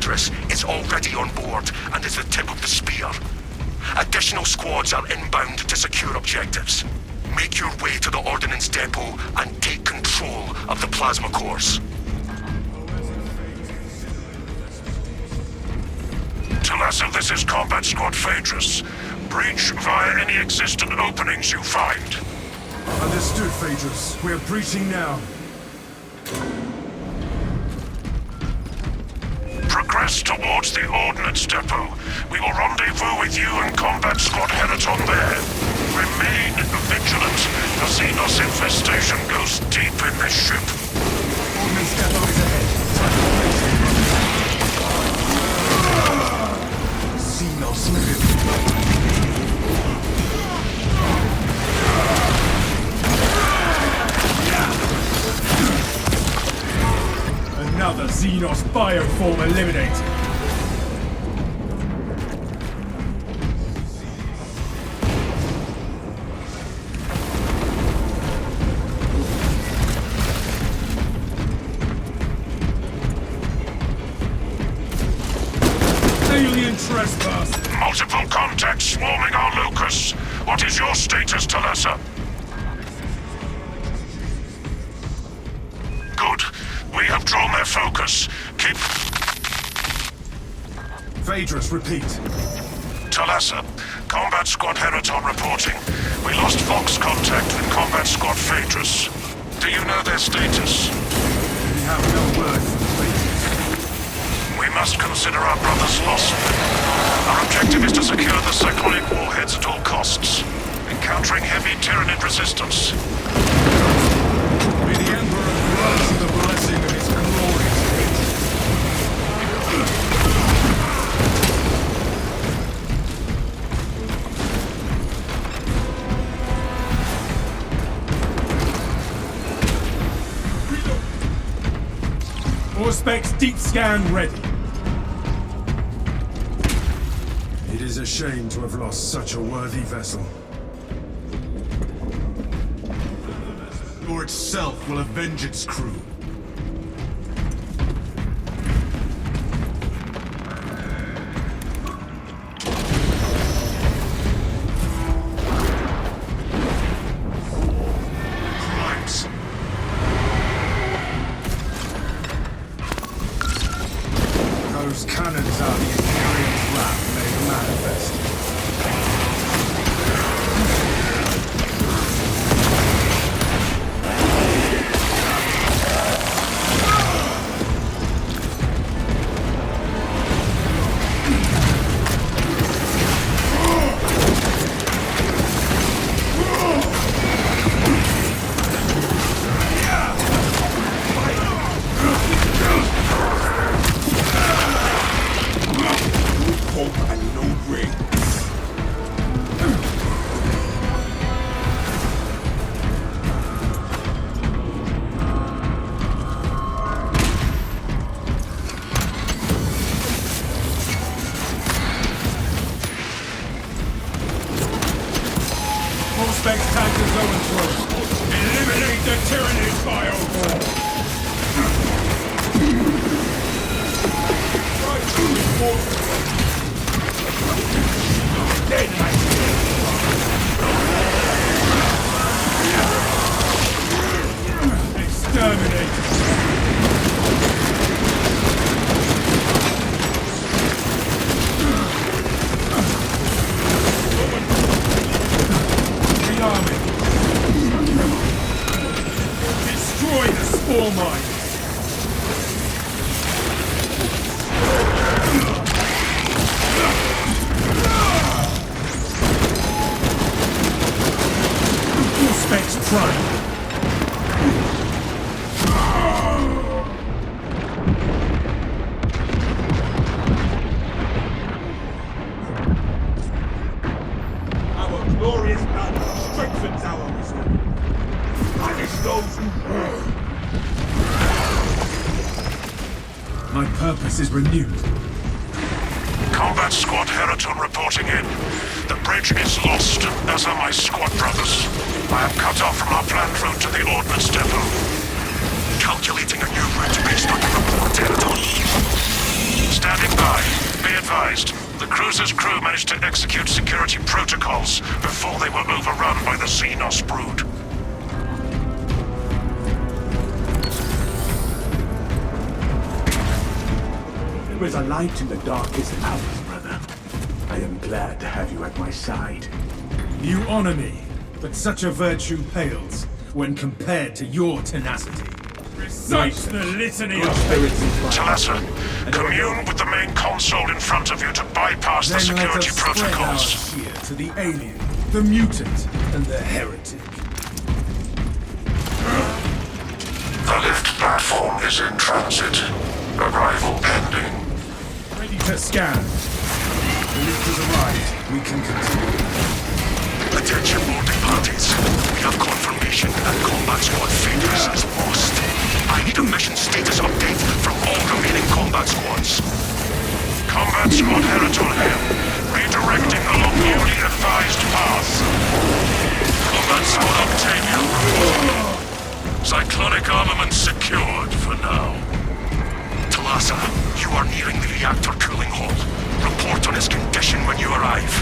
Phaedrus is already on board and is the tip of the spear. Additional squads are inbound to secure objectives. Make your way to the Ordnance Depot and take control of the plasma cores. Talassa, this is Combat Squad Phaedrus. Breach via any existent openings you find. Understood, Phaedrus. We're breaching now. Progress towards the Ordnance Depot. We will rendezvous with you and Combat Squad Heraton there. Remain vigilant. The Xenos infestation goes deep in this ship. Ordnance Depot is ahead. Xenos moving. Another Xenos bioform eliminated. Alien trespass. Multiple contacts swarming our locus. What is your status, Talassa? Good. We have drawn their focus. Keep... Phaedrus, repeat. Talassa, Combat Squad Heraton reporting. We lost Fox contact with Combat Squad Phaedrus. Do you know their status? We have no word from Phaedrus. We must consider our brothers lost. Our objective is to secure the cyclonic warheads at all costs. Encountering heavy Tyranid resistance. May the Emperor grant the blessing of his glorious age. Auspex deep scan ready. It is a shame to have lost such a worthy vessel. Or itself will avenge its crew. Crimes. Those cannons are the Imperium's wrath made manifest. Auspex tankers overthrown. Eliminate the Tyranid bioform. Try to reinforce. Exterminate. Destroy the spore mine! Auspex Prime! Our glorious blood strengthens our resolve. Punish those who... My purpose is renewed. Combat Squad Heraton reporting in. The bridge is lost, as are my squad brothers. I am cut off from our planned route to the Ordnance Depot. Calculating a new route based on your report, Heraton. Stand advised. The cruiser's crew managed to execute security protocols before they were overrun by the Xenos brood. There is a light in the darkest hours, brother. I am glad to have you at my side. You honor me, but such a virtue pales when compared to your tenacity. Recite the litany of Spirits in fire. Talassa, commune with the main console in front of you to bypass the Then let security us spread our protocols. cheer to the alien, the mutant, and the heretic. The lift platform is in transit. Arrival pending. Ready to scan. The lift has arrived. We can continue. Attention boarding parties. We have confirmation that combat squad Phaedrus is lost. I need a mission status update from all remaining combat squads. Combat Squad Heraton here. Redirecting along newly advised path. Combat squad Octavia reporting. Cyclonic armament secured for now. Talassa, you are nearing the reactor cooling hall. Report on its condition when you arrive.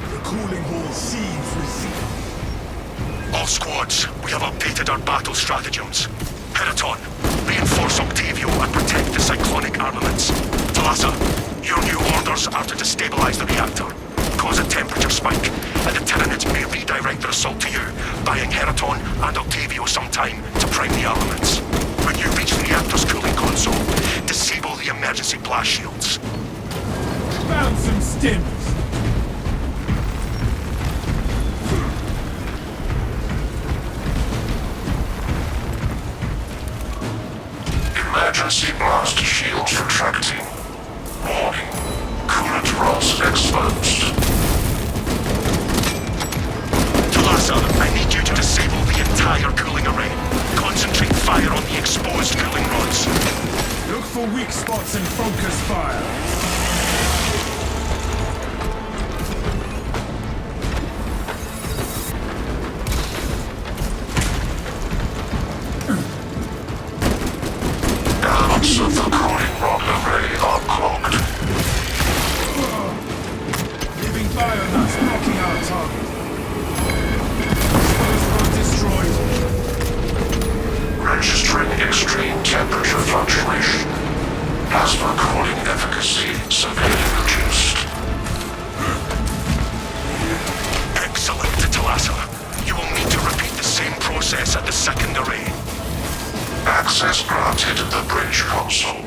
The cooling hall seems resilient. All squads, we have updated our battle stratagems. Heraton, reinforce Octavio and protect the cyclonic armaments. Talassa, your new orders are to destabilize the reactor, cause a temperature spike, and the Tyranids may redirect their assault to you, buying Heraton and Octavio some time to prime the armaments. When you reach the reactor's cooling console, disable the emergency blast shields. Found some stims. Emergency blast shields retracting. Warning. Coolant rods exposed. Talassa, I need you to disable the entire cooling array. Concentrate fire on the exposed cooling rods. Look for weak spots and focus fire. Elements of the cooling rod array are clogged. Living biomass blocking our target. Exposed rod destroyed. Registering extreme temperature fluctuation. Plasma cooling efficacy severely reduced. Excellent, Talassa. You will need to repeat the same process at the second array. Access granted the bridge console.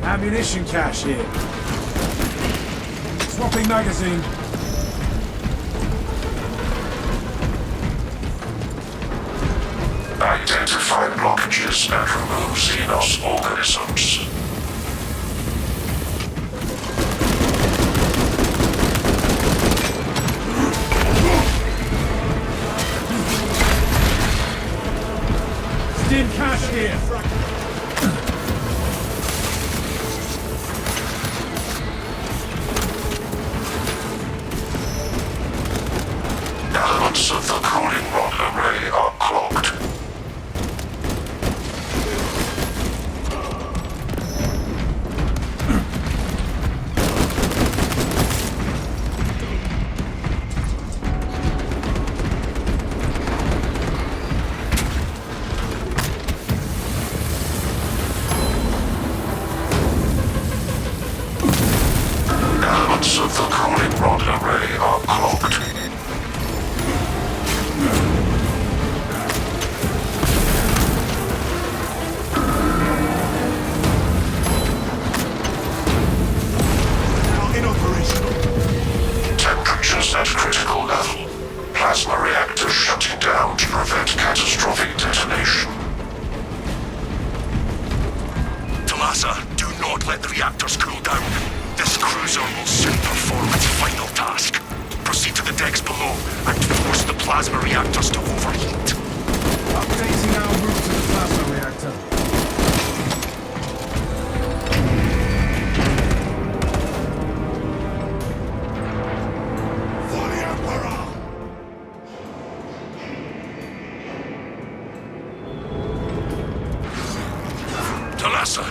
Ammunition cache here. Swapping magazine. Identify blockages and remove Xenos organisms. Stim cache here. Elements of the cooling rod array are clogged. Elements of the cooling rod array are clogged. Now inoperational. Temperatures at critical level. Plasma reactors shutting down to prevent catastrophic detonation. Talassa, do not let the reactors cool down. This cruiser will soon perform its final task. Proceed to the decks below and force the plasma reactors to overheat. Updating our route to the plasma reactor. For the Emperor! Talassa,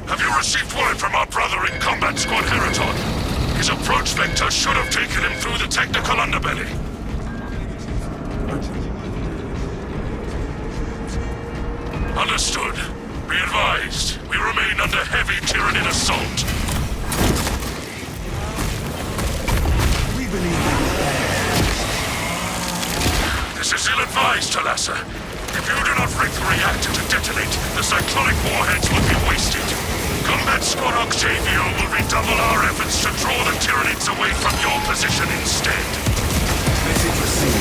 have you received word from our brother in Combat Squad Heraton? His approach vector should have taken him through the technical underbelly. Understood. Be advised, we remain under heavy Tyranid assault. We believe This is ill-advised, Talassa. If you do not rig the reactor to detonate, the cyclonic warheads will be wasted. Combat Squad Octavio will redouble our efforts to draw the Tyranids away from your position instead. message received.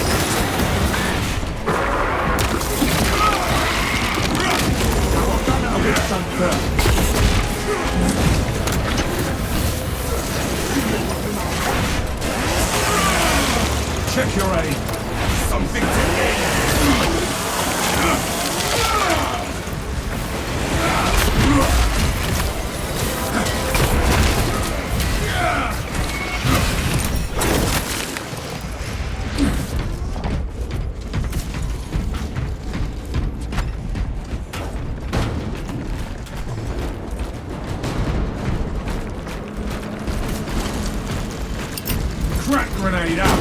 I'll get some first. Check your aim. Something to gain. Crack grenade out!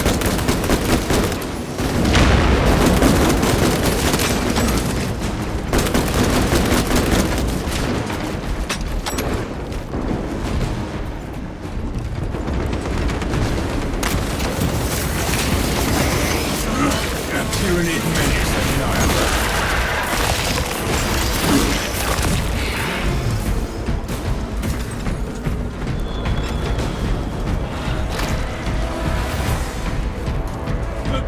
Tyranid menace annihilated.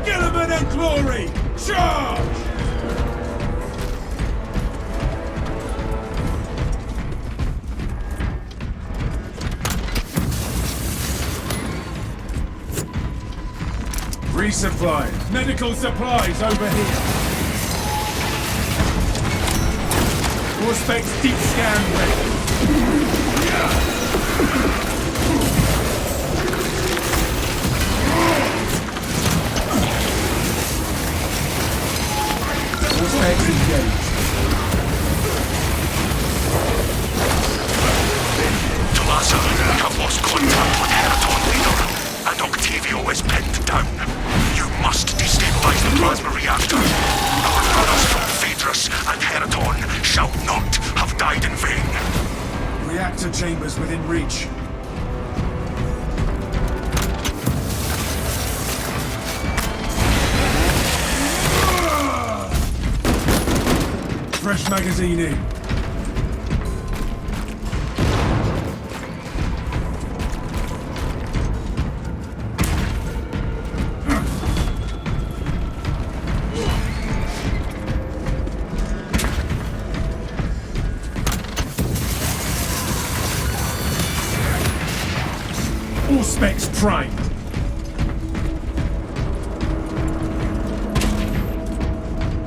Gilliman and Glory! Charge! Resupply. Medical supplies over here. Prospects deep scan ready. Prospects engaged. Talassa, we have lost contact with Heraton leader, and Octavio is pinned down. You must destabilize the plasma reactor. Our brothers from Phaedrus and Heraton shall not have died in vain. Reactor chambers within reach. Fresh magazine in. All specs primed.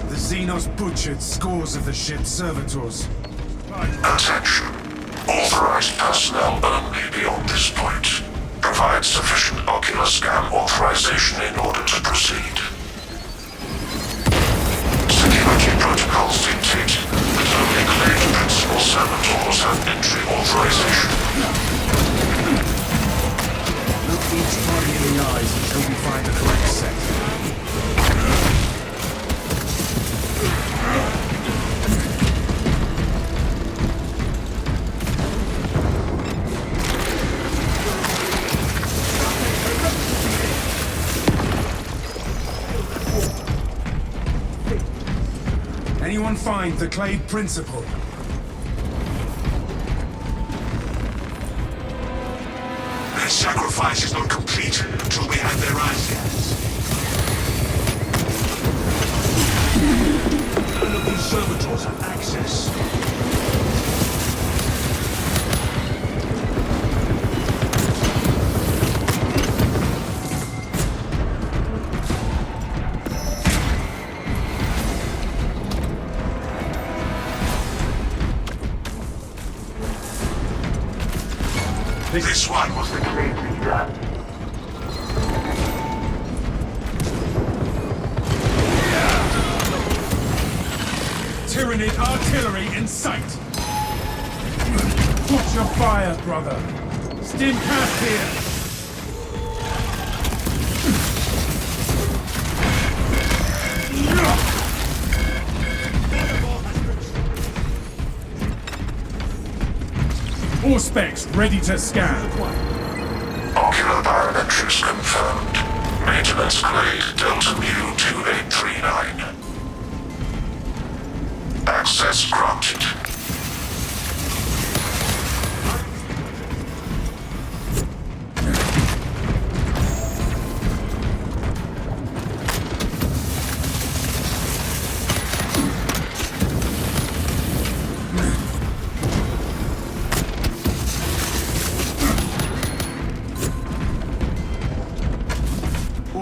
The Xenos butchered scores of the ship's servitors. Attention. Authorized personnel only beyond this point. Provide sufficient ocular scan authorization in order to proceed. Security protocols dictate that only claimed principal servitors have entry authorization. Look each party in the eyes until we find the correct set. anyone find the Clade Principal? Their sacrifice is not complete until we have their ashes. None of these servitors have access. This one was the Clade leader. Tyranid artillery in sight! Watch your fire, brother! Stim path here! All specs ready to scan. Ocular biometrics confirmed. Maintenance grade Delta Mu 2839. Access granted.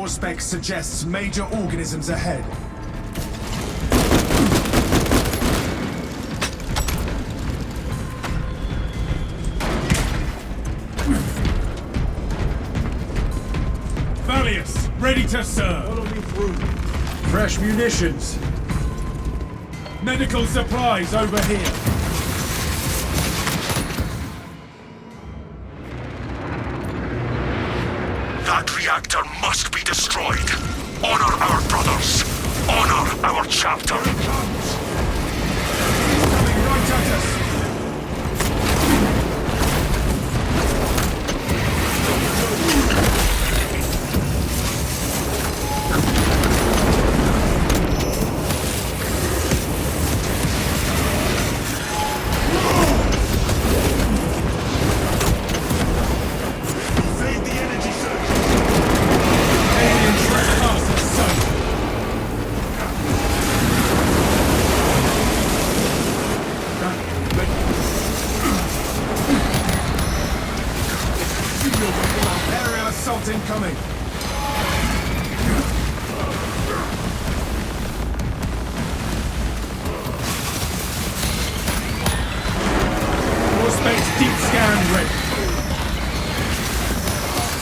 Spec suggests major organisms ahead. Valius, ready to serve. Follow me through. Fresh munitions. Medical supplies over here. That reactor must be destroyed. Honor our brothers. Honor our chapter. Here it comes. Coming right at us. Incoming! More space deep scan ready.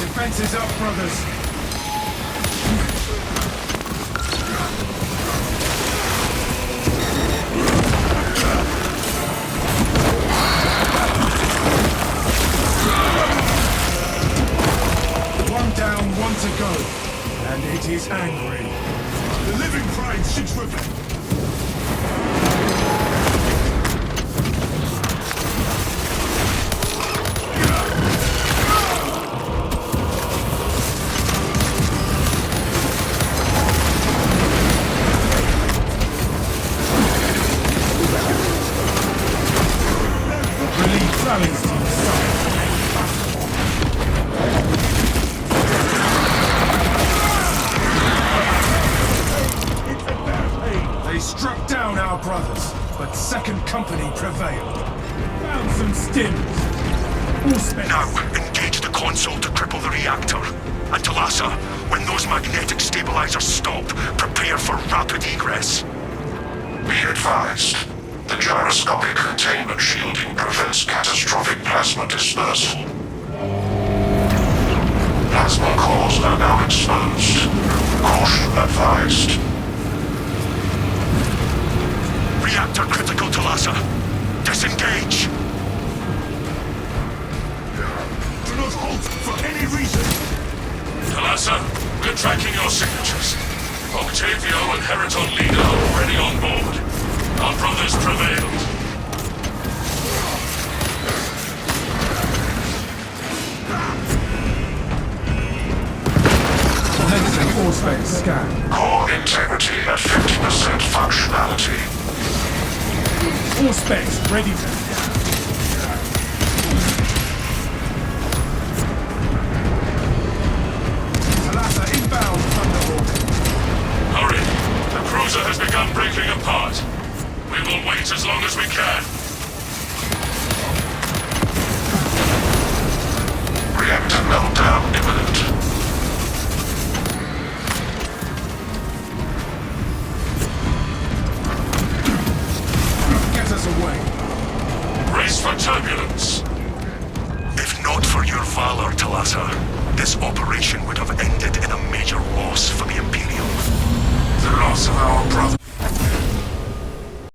Defenses up, brothers. Down, one to go. And it is angry. The living pride seeks revenge. Relief rallies to the side. They struck down our brothers, but Second Company prevailed. Found some stims. All space. Now, engage the console to cripple the reactor. And Talassa, when those magnetic stabilizers stop, prepare for rapid egress. Be advised. The gyroscopic containment shielding prevents catastrophic plasma dispersal. Plasma cores are now exposed. Caution advised. Reactor critical, Talassa. Disengage! Do not halt for any reason! Talassa, we're tracking your signatures. Octavio and Heraton Leader are already on board. Our brothers prevailed. Commencing all space scan. Core integrity at 50% functionality. All specs ready to... Talassa inbound, Thunderhawk. Hurry! The cruiser has begun breaking apart. We will wait as long as we can. Reactor meltdown imminent. Get us away. Race for turbulence. If not for your valor, Talassa, this operation would have ended in a major loss for the Imperium. The loss of our brother.